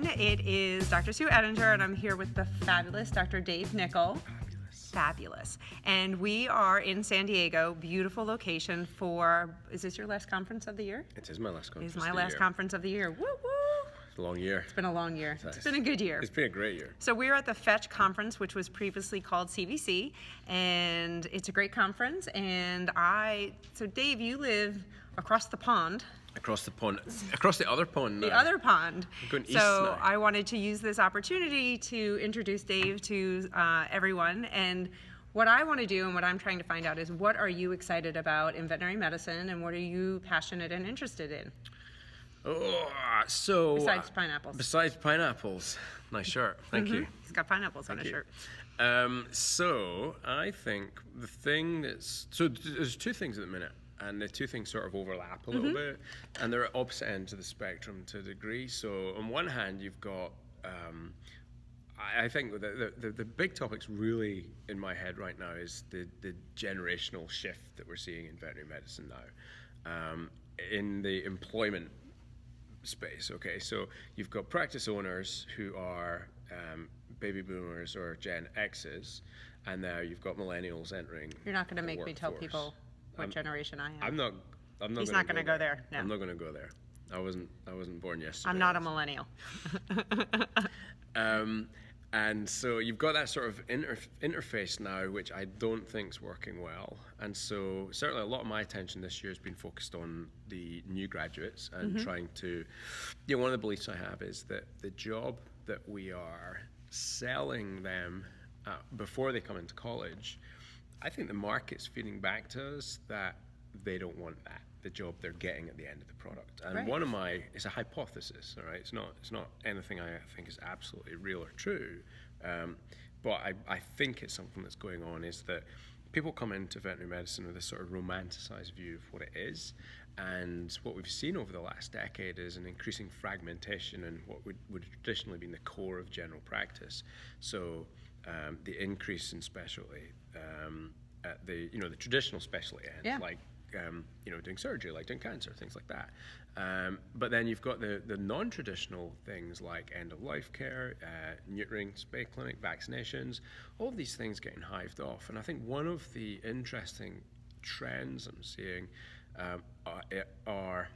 everyone. It is Dr. Sue Ettinger, and I'm here with the fabulous Dr. Dave Nicol. Fabulous. And we are in San Diego, beautiful location for, is this your last conference of the year? It is my last conference. It is my last conference of the year. Woo woo! It's a long year. It's been a long year. Nice. It's been a good year. It's been a great year. So we're at the Fetch conference, which was previously called CVC, and it's a great conference. And so Dave, you live across the pond. Across the pond, across the other pond now. The other pond. I'm going east So now. I wanted to use this opportunity to introduce Dave to everyone. And what I want to do and what I'm trying to find out is, what are you excited about in veterinary medicine, and what are you passionate and interested in? Oh, so Besides pineapples. Besides pineapples. Nice shirt. Thank you. He's got pineapples on his you. shirt. So I think the thing there's two things at the minute. And the two things sort of overlap a little bit, and they're at opposite ends of the spectrum to a degree. So on one hand, you've got, I think the big topics really in my head right now is the generational shift that we're seeing in veterinary medicine now, in the employment space. Okay, so you've got practice owners who are baby boomers or Gen X's, and now you've got millennials entering. You're not going to the make me tell workforce. people what generation I am. I'm not. He's not going to go there. No. I'm not going to go there. I wasn't born yesterday. I'm not a millennial. And so you've got that sort of interface now, which I don't think's working well. And so certainly a lot of my attention this year has been focused on the new graduates and trying to. One of the beliefs I have is that the job that we are selling them before they come into college, I think the market's feeding back to us that they don't want that, the job they're getting at the end of the product. And Right. it's a hypothesis, all right? It's not anything I think is absolutely real or true, but I think it's something that's going on, is that people come into veterinary medicine with a sort of romanticized view of what it is. And what we've seen over the last decade is an increasing fragmentation in what would traditionally been the core of general practice. So the increase in specialty at the traditional specialty end, like doing surgery, like doing cancer, things like that. But then you've got the non-traditional things like end-of-life care, neutering, spay clinic, vaccinations, all of these things getting hived off. And I think one of the interesting trends I'm seeing are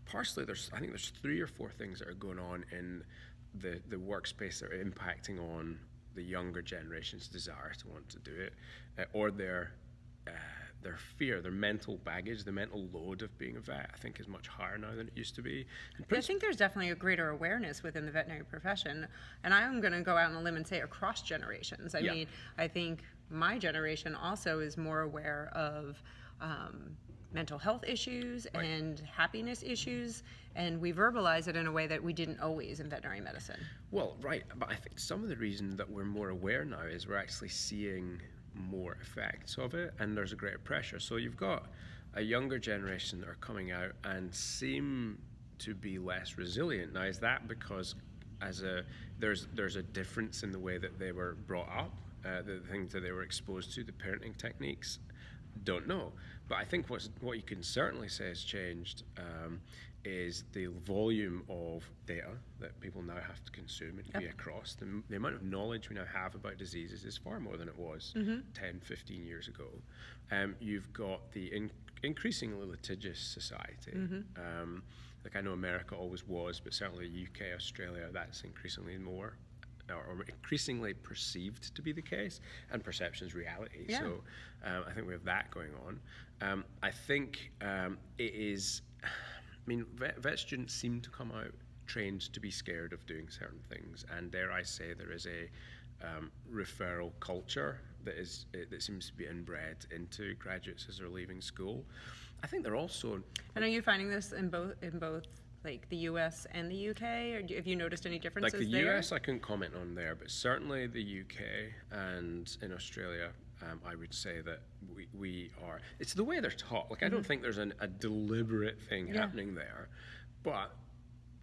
partially I think there's 3 or 4 things that are going on in the workspace that are impacting on the younger generation's desire to want to do it, or their fear, their mental baggage, the mental load of being a vet, I think is much higher now than it used to be. I think there's definitely a greater awareness within the veterinary profession, and I'm going to go out on a limb and say across generations. I mean, I think my generation also is more aware of mental health issues and happiness issues, and we verbalize it in a way that we didn't always in veterinary medicine. Well, right, but I think some of the reason that we're more aware now is we're actually seeing more effects of it, and there's a greater pressure. So you've got a younger generation that are coming out and seem to be less resilient. Now, is that because there's a difference in the way that they were brought up, the things that they were exposed to, the parenting techniques? Don't know. But I think what you can certainly say has changed is the volume of data that people now have to consume and be across. The amount of knowledge we now have about diseases is far more than it was 10, 15 years ago. You've got the increasingly litigious society. Like I know America always was, but certainly UK, Australia, that's increasingly more, or increasingly perceived to be the case, and perception's reality. Yeah. So I think we have that going on. I think it is, vet students seem to come out trained to be scared of doing certain things, and dare I say there is a referral culture that seems to be inbred into graduates as they're leaving school. I think they're also. And are you finding this in both like the US and the UK, or have you noticed any differences there? Like there? the US I couldn't comment on there, but certainly the UK and in Australia, I would say that we are, it's the way they're taught. Like I don't think there's a deliberate thing happening there, but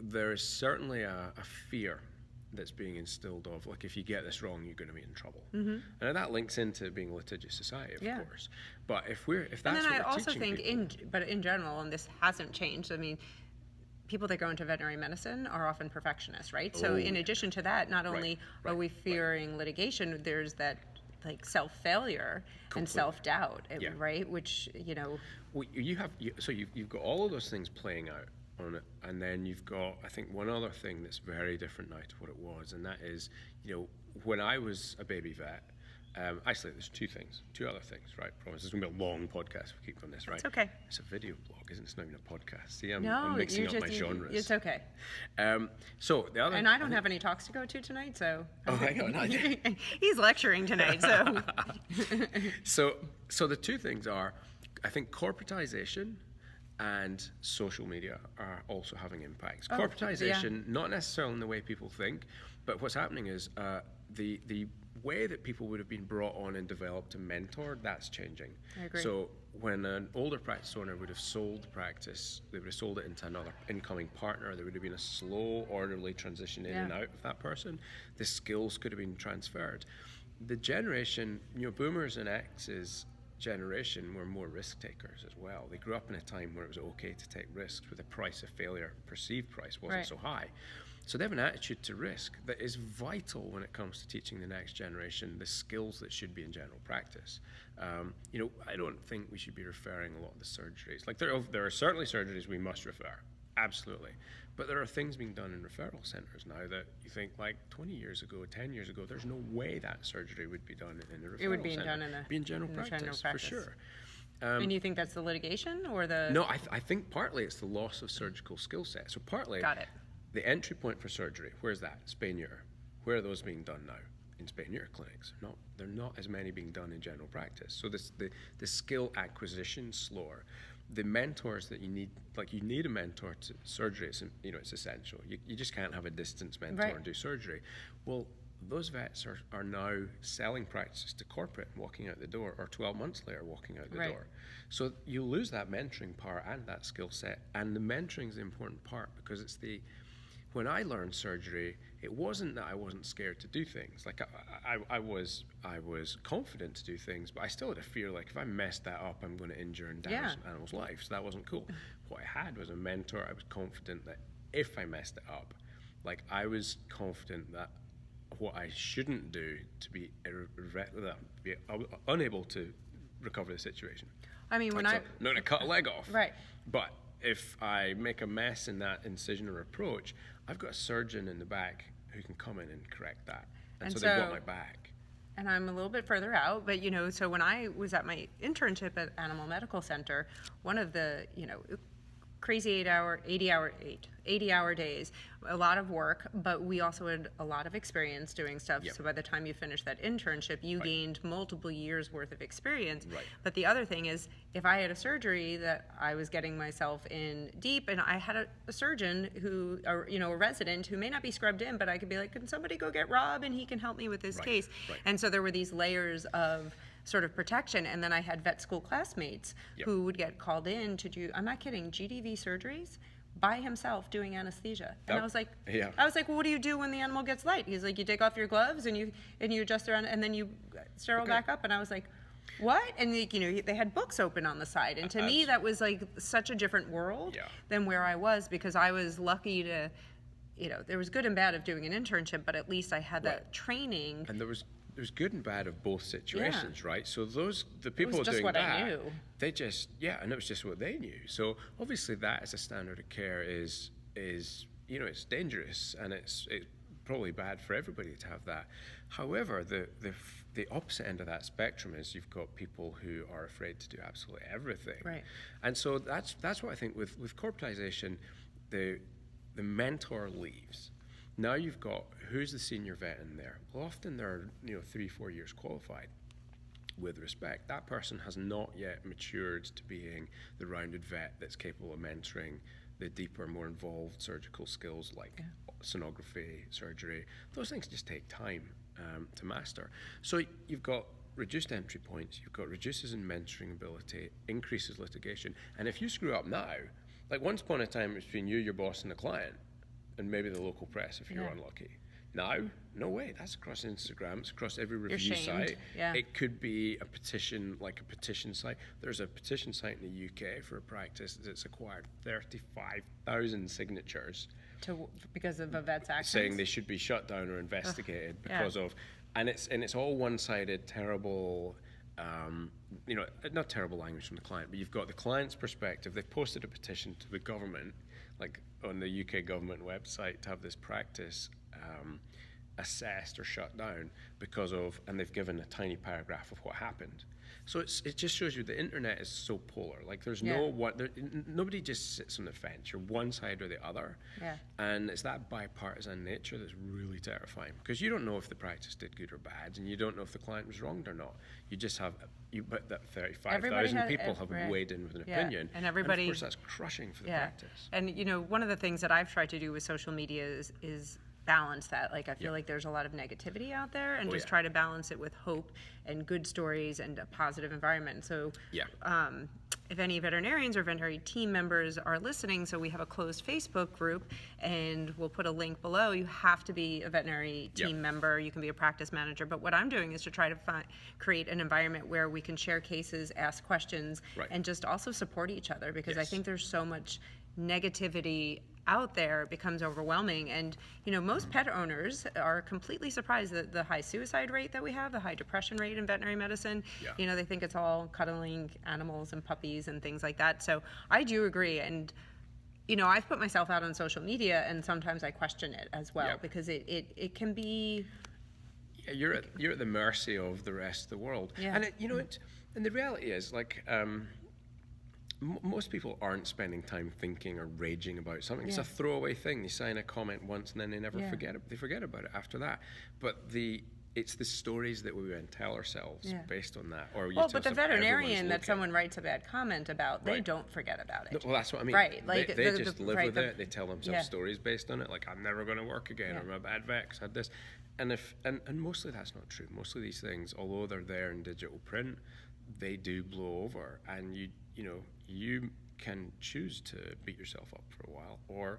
there is certainly a fear that's being instilled of, like, if you get this wrong, you're going to be in trouble. And that links into being a litigious society, of course. But if that's and then what I we're also teaching think people, but in general, and this hasn't changed, I mean, people that go into veterinary medicine are often perfectionists, right? So in addition to that, not only are we fearing litigation, there's that like self-failure and self-doubt, right? Which, Well, you've got all of those things playing out on it, and then you've got, I think, one other thing that's very different now to what it was, and that is, when I was a baby vet, actually, there's two other things, right? Promise, it's going to be a long podcast if we keep on this, right? It's okay. It's a video blog, isn't it? It's not even a podcast. See, I'm No, mixing up my genres. It's okay. So the other, And I don't have any talks to go to tonight, so. Oh, hang on. He's lecturing tonight, so. So the two things are, I think, corporatization and social media are also having impacts. Corporatization, not necessarily in the way people think, but what's happening is the way that people would have been brought on and developed and mentored, that's changing. I agree. So when an older practice owner would have sold the practice, they would have sold it into another incoming partner. There would have been a slow, orderly transition in and out of that person. The skills could have been transferred. The generation, boomers and X's generation were more risk takers as well. They grew up in a time where it was okay to take risks, where the price of failure, perceived price, wasn't so high. So they have an attitude to risk that is vital when it comes to teaching the next generation the skills that should be in general practice. I don't think we should be referring a lot of the surgeries. Like there are certainly surgeries we must refer, absolutely. But there are things being done in referral centres now that you think, like 20 years ago, 10 years ago, there's no way that surgery would be done in a referral centre. It would be done in general practice, for sure. And you think that's the litigation or the? No, I think partly it's the loss of surgical skill set. So partly, Got it. The entry point for surgery, where's that? Spay neuter. Where are those being done now? In spay neuter clinics. They're not as many being done in general practice. So the skill acquisition slower. The mentors that you need, like you need a mentor to surgery. It's essential. You just can't have a distance mentor and do surgery. Well, those vets are now selling practices to corporate and walking out the door, or 12 months later walking out the door. So you lose that mentoring part and that skill set. And the mentoring is the important part, because when I learned surgery, it wasn't that I wasn't scared to do things. Like I was confident to do things, but I still had a fear, like if I messed that up, I'm going to injure and damage an animal's life. So that wasn't cool. What I had was a mentor. I was confident that if I messed it up, like I was confident that what I shouldn't do to be unable to recover the situation. I mean, when not going to cut a leg off. Right. But if I make a mess in that incision or approach, I've got a surgeon in the back who can come in and correct that. And so they've got my back. And I'm a little bit further out, but so when I was at my internship at Animal Medical Center, one of the, crazy 80-hour days, a lot of work, but we also had a lot of experience doing stuff. So by the time you finished that internship, you gained multiple years worth of experience. But the other thing is, if I had a surgery that I was getting myself in deep, and I had a surgeon who, a resident who may not be scrubbed in, but I could be like, can somebody go get Rob and he can help me with this case? And so there were these layers of sort of protection. And then I had vet school classmates who would get called in to do, I'm not kidding, GDV surgeries by himself doing anesthesia. And I was like, well, what do you do when the animal gets light? He's like, you take off your gloves and you adjust around and then you sterile back up. And I was like, what? And they had books open on the side. And to me, that was like such a different world than where I was, because I was lucky to, there was good and bad of doing an internship, but at least I had that training. And there's good and bad of both situations, right? So the people doing what that, I knew. They just, and it was just what they knew. So obviously that as a standard of care is it's dangerous, and it's probably bad for everybody to have that. However, the opposite end of that spectrum is you've got people who are afraid to do absolutely everything. Right. And so that's what I think with corporatization, the mentor leaves. Now you've got, who's the senior vet in there? Well, often they're 3-4 years qualified. With respect, that person has not yet matured to being the rounded vet that's capable of mentoring the deeper, more involved surgical skills like sonography, surgery. Those things just take time to master. So you've got reduced entry points, you've got reduces in mentoring ability, increases litigation. And if you screw up now, like once upon a time it was between you, your boss, and the client, and maybe the local press if you're unlucky. No way. That's across Instagram. It's across every You're review shamed. site. Yeah. It could be a petition, like a petition site. There's a petition site in the UK for a practice that's acquired 35,000 signatures Because of a vet's actions. saying they should be shut down or investigated because of, and it's all one-sided, terrible. Not terrible language from the client, but you've got the client's perspective. They've posted a petition to the government, like on the UK government website, to have this practice assessed or shut down because of, and they've given a tiny paragraph of what happened. So it just shows you the internet is so polar. Like there's nobody just sits on the fence. You're one side or the other. Yeah. And it's that bipartisan nature that's really terrifying because you don't know if the practice did good or bad, and you don't know if the client was wronged or not. You just have but that 35,000 people have weighed in with an opinion, and everybody, of course that's crushing for the practice. And one of the things that I've tried to do with social media is balance that. Like I feel like there's a lot of negativity out there, and try to balance it with hope and good stories and a positive environment. So if any veterinarians or veterinary team members are listening, so we have a closed Facebook group, and we'll put a link below. You have to be a veterinary team member. You can be a practice manager. But what I'm doing is to try to create an environment where we can share cases, ask questions, and just also support each other, because I think there's so much negativity out there, it becomes overwhelming. And most pet owners are completely surprised at the high suicide rate that we have, the high depression rate in veterinary medicine. They think it's all cuddling animals and puppies and things like that. So I do agree. And I've put myself out on social media, and sometimes I question it as well, because it can be you're at the mercy of the rest of the world. And and the reality is, like, most people aren't spending time thinking or raging about something. It's a throwaway thing. They sign a comment once and then they never forget it. They forget about it after that. But it's the stories that we then tell ourselves based on that. But the veterinarian that someone writes a bad comment about, they don't forget about it. Well, that's what I mean. Right. Like they just live with it. They tell themselves stories based on it. Like, I'm never going to work again, or I'm a bad vet 'cause I had this. And mostly that's not true. Most of these things, although they're there in digital print, they do blow over, and you can choose to beat yourself up for a while or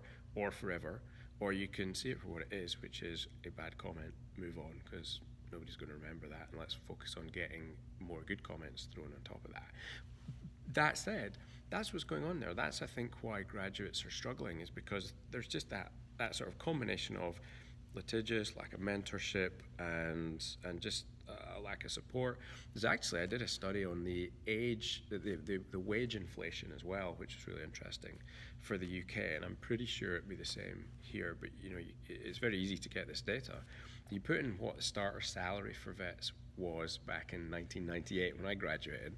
forever, or you can see it for what it is, which is a bad comment, move on, because nobody's going to remember that, and let's focus on getting more good comments thrown on top of that. That said, that's what's going on there. That's, I think, why graduates are struggling, is because there's just that sort of combination of litigious, lack of mentorship, and just a lack of support. I did a study on the wage inflation as well, which is really interesting for the UK, and I'm pretty sure it'd be the same here, but it's very easy to get this data. You put in what the starter salary for vets was back in 1998 when I graduated,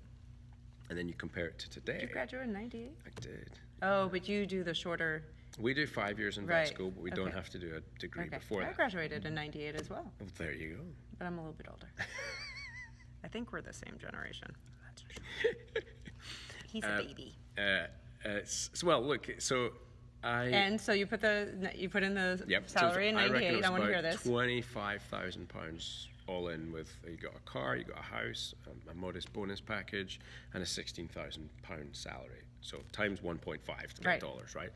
and then you compare it to today. Did you graduate in 98? I did. Oh, but you do the shorter... We do 5 years in vet school, but we don't have to do a degree before that. I graduated in 98 as well. Well, there you go. But I'm a little bit older. I think we're the same generation. That's for sure. He's a baby. And so you put in the salary in 98. I want to hear this. £25,000 all in, with you got a car, you got a house, a modest bonus package, and a £16,000 salary. So times 1.5 to get dollars, right?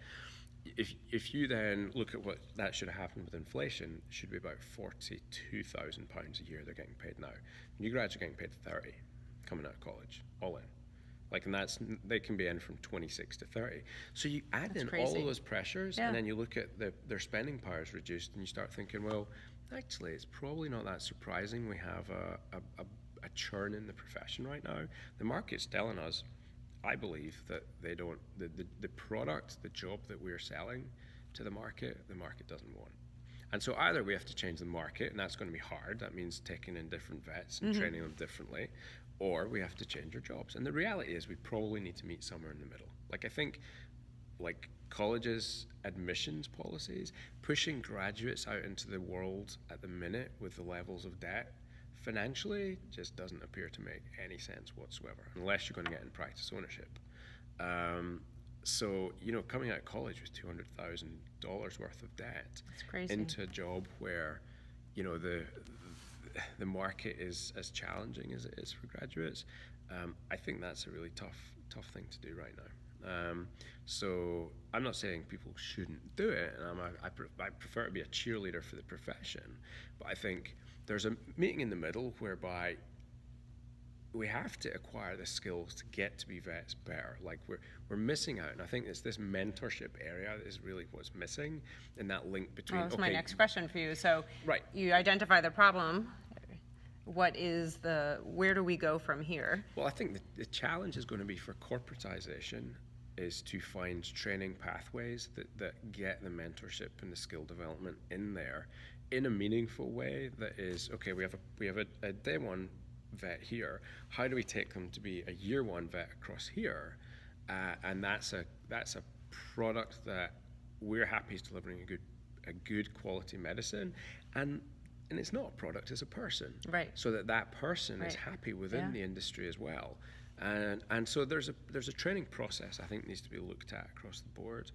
If you then look at what that should have happened with inflation, it should be about £42,000 a year they're getting paid now. When you graduate, getting paid 30 coming out of college, all in. Like, and they can be in from 26 to 30. So you add in all of those pressures, and then you look at their spending power is reduced, and you start thinking, well, actually, it's probably not that surprising we have a churn in the profession right now. The market's telling us, I believe, that they don't, the product, the job that we're selling to the market doesn't want. And so either we have to change the market, and that's going to be hard. That means taking in different vets and training them differently, or we have to change our jobs. And the reality is we probably need to meet somewhere in the middle. Like, I think, like, colleges' admissions policies, pushing graduates out into the world at the minute with the levels of debt, financially, just doesn't appear to make any sense whatsoever, unless you're going to get in practice ownership. So, coming out of college with $200,000 worth of debt into a job where, the market is as challenging as it is for graduates, I think that's a really tough thing to do right now. So I'm not saying people shouldn't do it, and I prefer to be a cheerleader for the profession, but I think there's a meeting in the middle whereby we have to acquire the skills to get to be vets better. Like we're missing out, and I think it's this mentorship area that is really what's missing, and that link between. Well, that's my next question for you. So Right. you identify the problem. Where do we go from here? Well, I think the challenge is going to be for corporatization is to find training pathways that get the mentorship and the skill development in there in a meaningful way that is, okay, we have a day one vet here. How do we take them to be a year one vet across here? And that's a product that we're happy is delivering a good quality medicine, and it's not a product, it's a person. Right. So that person is happy within the industry as well. And so there's a training process I think needs to be looked at across the board.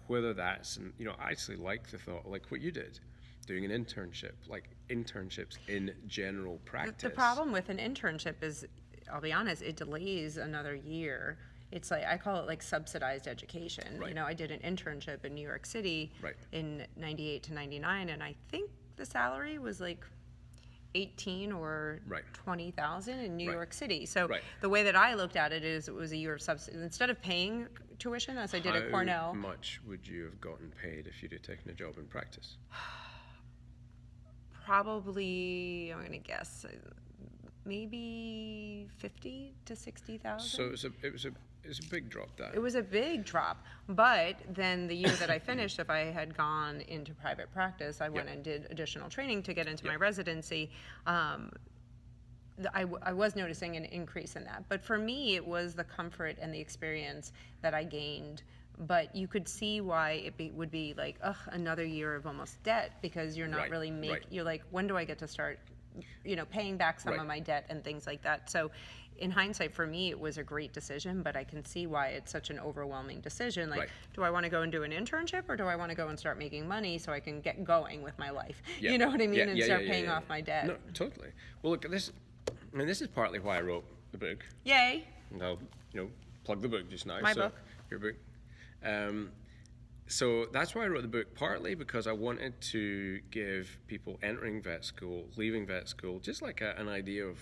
Whether that's, and I actually like the thought, like what you did, doing an internship, like internships in general practice. The problem with an internship is, I'll be honest, it delays another year. It's like, I call it like subsidized education. Right. I did an internship in New York City Right. in 98 to 99, and I think the salary was like 18 or Right. 20,000 in New Right. York City. So Right. the way that I looked at it is, it was a year of subsidy. Instead of paying tuition, as I did at Cornell. How much would you have gotten paid if you'd have taken a job in practice? Probably, I'm gonna guess, maybe 50 to 60,000. So it was a big drop down. It was a big drop, but then the year that I finished, if I had gone into private practice, I went and did additional training to get into my residency. I was noticing an increase in that, but for me, it was the comfort and the experience that I gained. But you could see why would be like, another year of almost debt, because you're not Right, really right. You're like, when do I get to start, paying back some Right. of my debt and things like that. So in hindsight, for me, it was a great decision, but I can see why it's such an overwhelming decision. Like, Right. do I want to go and do an internship, or do I want to go and start making money so I can get going with my life? Yeah. You know what I mean? Yeah, And yeah, start yeah, paying yeah, off my debt. No, totally. Well, look, this is partly why I wrote the book. Yay. And I'll, plug the book just now. My book. Your book. So that's why I wrote the book, partly because I wanted to give people entering vet school, leaving vet school, just like an idea of,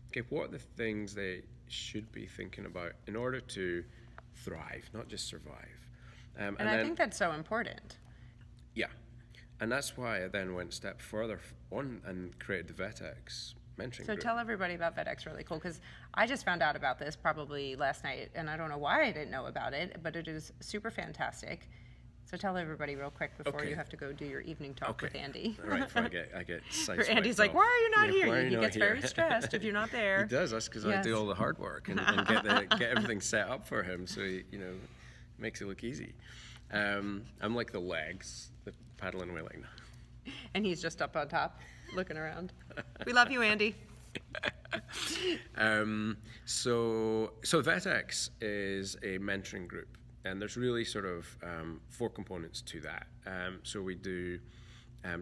okay, what are the things they should be thinking about in order to thrive, not just survive. And I think that's so important. Yeah. And that's why I then went a step further on and created the VetX mentoring So group. tell everybody about VetX really cool, because I just found out about this probably last night, and I don't know why I didn't know about it, but it is super fantastic. So tell everybody real quick before you have to go do your evening talk with Andy. Right, before I get sideswiped Andy's like, off. why are you not Yeah, here? why are you He not gets here? very stressed if you're not there. He does. That's because I do all the hard work and get everything set up for him, so he, makes it look easy. I'm like the legs, the paddling away like that. And he's just up on top, looking around. We love you, Andy. So VetX is a mentoring group, and there's really sort of 4 components to that. So we do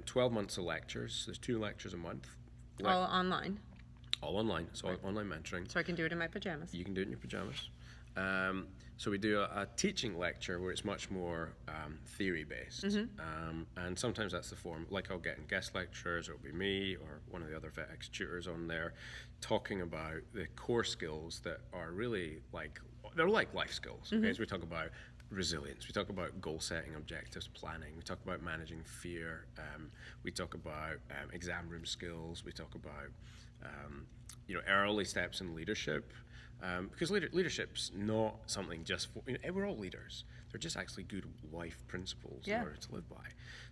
12 months of lectures. There's 2 lectures a month. All online. All online. So online mentoring. So I can do it in my pajamas. You can do it in your pajamas. So we do a teaching lecture where it's much more theory-based. And sometimes that's the form. Like I'll get in guest lecturers, or it'll be me or one of the other VetX tutors on there talking about the core skills that are really they're like life skills. Okay? So we talk about resilience. We talk about goal setting, objectives, planning. We talk about managing fear. We talk about exam room skills. We talk about early steps in leadership. Because leadership's not something just for, we're all leaders. They're just actually good life principles in order to live by.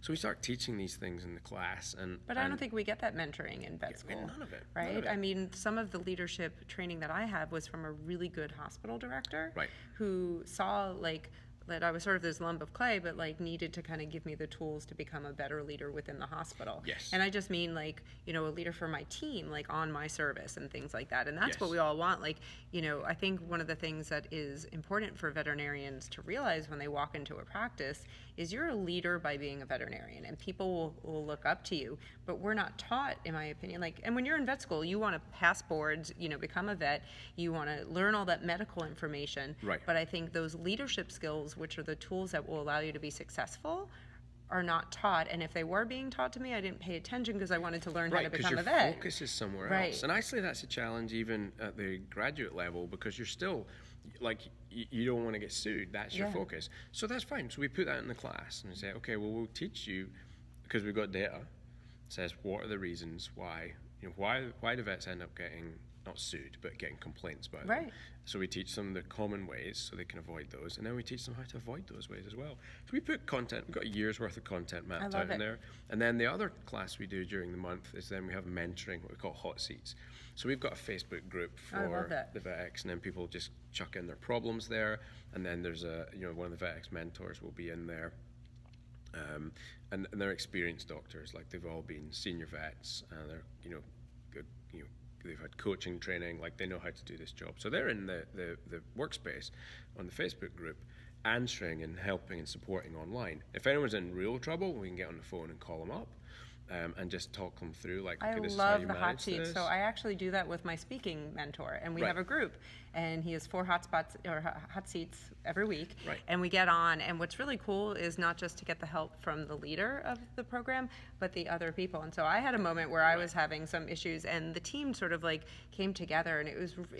So we start teaching these things in the class. But I don't think we get that mentoring in vet school. None of it. Right? None of it. I mean, some of the leadership training that I had was from a really good hospital director Right. who saw that I was sort of this lump of clay, but like needed to kind of give me the tools to become a better leader within the hospital. Yes. And I just mean like, you know, a leader for my team, like on my service and things like that. And that's Yes. what we all want. Like, you know, I think one of the things that is important for veterinarians to realize when they walk into a practice is you're a leader by being a veterinarian, and people will look up to you. But we're not taught, in my opinion, like, and when you're in vet school, you want to pass boards, you know, become a vet, you want to learn all that medical information. Right. But I think those leadership skills, which are the tools that will allow you to be successful, are not taught. And if they were being taught to me, I didn't pay attention because I wanted to learn how to become a vet. Right, because your focus is somewhere Right. else. And actually that's a challenge even at the graduate level, because you're still, like, you don't want to get sued. That's your Yeah. focus. So that's fine. So we put that in the class and we say, okay, well, we'll teach you, because we've got data, says what are the reasons why, you know, why do vets end up getting, not sued, but getting complaints about Right. them. So we teach them the common ways so they can avoid those, and then we teach them how to avoid those ways as well. So we put content, we've got a year's worth of content mapped love out in it. there. And then the other class we do during the month is then we have mentoring, what we call hot seats. So we've got a Facebook group I love for that. the VetX, and then people just chuck in their problems there. And then there's one of the VetX mentors will be in there. And they're experienced doctors, like they've all been senior vets, and they're, good, they've had coaching training, like they know how to do this job. So they're in the workspace on the Facebook group, answering and helping and supporting online. If anyone's in real trouble, we can get on the phone and call them up. And just talk them through, like, okay, I this is how love you the hot manage seats. this. So I actually do that with my speaking mentor, and we Right. have a group, and he has 4 hot seats every week, Right. and we get on. And what's really cool is not just to get the help from the leader of the program, but the other people. And so I had a moment where I was having some issues, and the team sort of like came together, and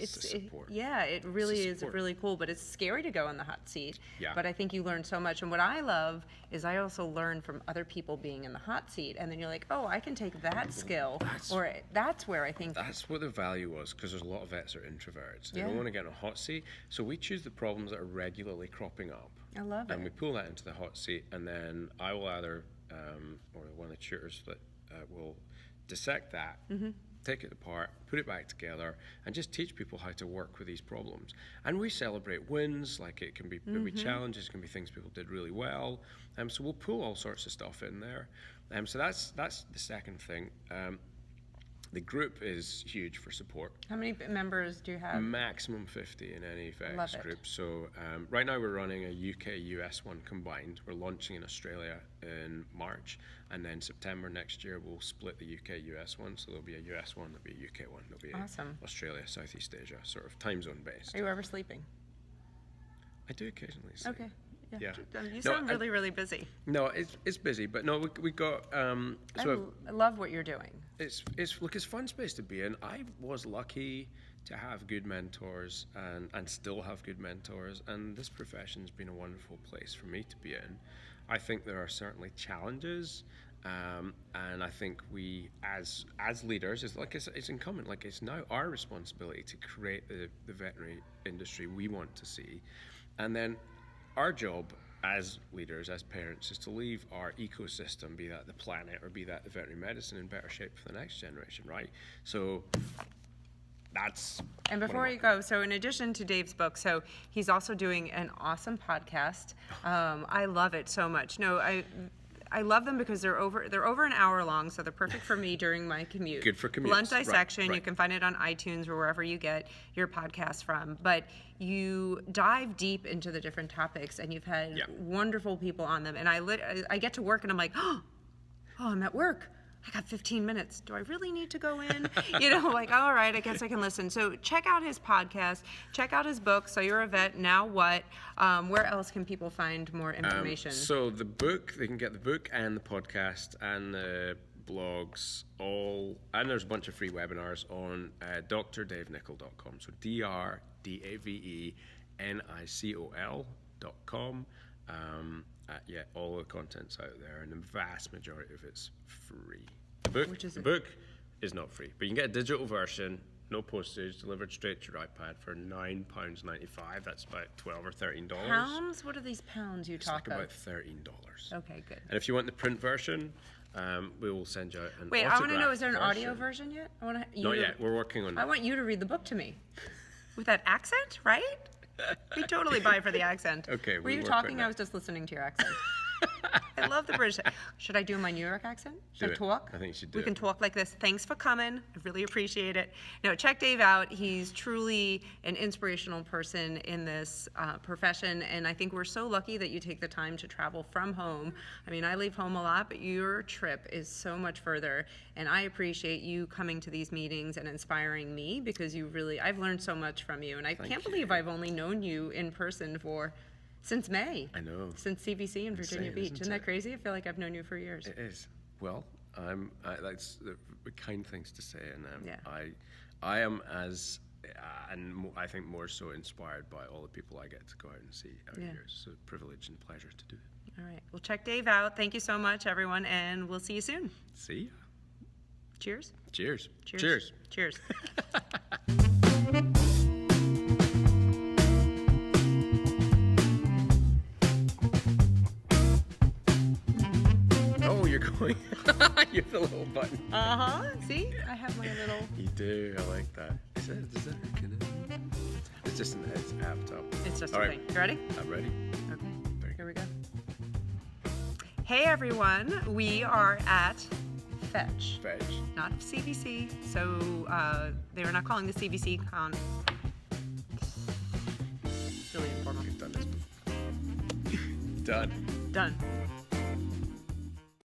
support. it really is support. really cool. But it's scary to go in the hot seat. Yeah. But I think you learn so much. And what I love is I also learn from other people being in the hot seat, and then you're like, oh, I can take that skill, or that's where I think. That's what the value was, because there's a lot of vets that are introverts. They Yeah. don't want to get in a hot seat. So we choose the problems that are regularly cropping up. I love And it. we pull that into the hot seat, and then I will either, or one of the tutors that will dissect that, take it apart, put it back together, and just teach people how to work with these problems. And we celebrate wins, like it can be challenges, it can be things people did really well. So we'll pull all sorts of stuff in there. So that's the second thing. The group is huge for support. How many members do you have? Maximum 50 in any Love VEX it. group. So right now we're running a UK-US one combined. We're launching in Australia in March, and then September next year we'll split the UK-US one. So there'll be a US one, there'll be a UK one, there'll be Awesome. Australia, Southeast Asia, sort of time zone based. Are you ever sleeping? I do occasionally sleep. Okay. Yeah. You No, sound really, really busy. No, it's busy, but no, we got I love what you're doing. it's look, it's a fun space to be in. I was lucky to have good mentors and still have good mentors, and this profession's been a wonderful place for me to be in. I think there are certainly challenges, and I think we as leaders, it's incumbent, like it's now our responsibility to create the veterinary industry we want to see, and then our job as leaders, as parents, is to leave our ecosystem, be that the planet or be that the veterinary medicine, in better shape for the next generation, right? So that's. And what before I'm you go, so in addition to Dave's book, so he's also doing an awesome podcast. I love it so much. No, I love them because they're over an hour long, so they're perfect for me during my commute. Good for commutes. Blunt Right, Dissection, right. you can find it on iTunes or wherever you get your podcast from. But you dive deep into the different topics, and you've had Yeah. wonderful people on them. And I get to work, and I'm like, oh, I'm at work. I got 15 minutes. Do I really need to go in? Like, all right, I guess I can listen. So check out his podcast. Check out his book, So You're a Vet, Now What? Where else can people find more information? So the book, they can get the book and the podcast and the blogs, and there's a bunch of free webinars on drdavenicol.com. So drdavenicol.com. All the content's out there, and the vast majority of it's free. The book is not free, but you can get a digital version, no postage, delivered straight to your iPad for £9.95. That's about $12 or $13. Pounds? What are these pounds you It's talk like of? about $13. Okay, good. And if you want the print version, we will send you out an Wait, I want to know, autographed is there an audio version yet? Not yet. We're working on I that. want you to read the book to me. With that accent, right? We totally buy for the accent. Okay, Were we you work talking? on I that. was just listening to your accent. I love the British. Should I do my New York accent? Should Do I it. talk? I think you should do We can it. talk like this. Thanks for coming. I really appreciate it. No, check Dave out. He's truly an inspirational person in this profession, and I think we're so lucky that you take the time to travel from home. I mean, I leave home a lot, but your trip is so much further, and I appreciate you coming to these meetings and inspiring me because I've learned so much from you, and I can't believe I've only known you in person since May. I know. Since CBC in Virginia Insane, Beach. isn't Isn't that it? crazy? I feel like I've known you for years. It is. Well, that's the kind things to say, and Yeah. I am as, I think more so inspired by all the people I get to go out and see out Yeah. here. It's a privilege and pleasure to do it. All right. Well, check Dave out. Thank you so much, everyone, and we'll see you soon. See ya. Cheers. Cheers. Cheers. Cheers. Oh, you're going. You have the little button. Uh-huh. See? I have my little... You do. I like that. Does that It's just it's amped up. It's just All a right. thing. You ready? I'm ready. Okay. Very Here we go. Hey, everyone. We are at Fetch. Veg. Not CBC. So they were not calling the CBC con... Really informal. We've done this before. Done. Done.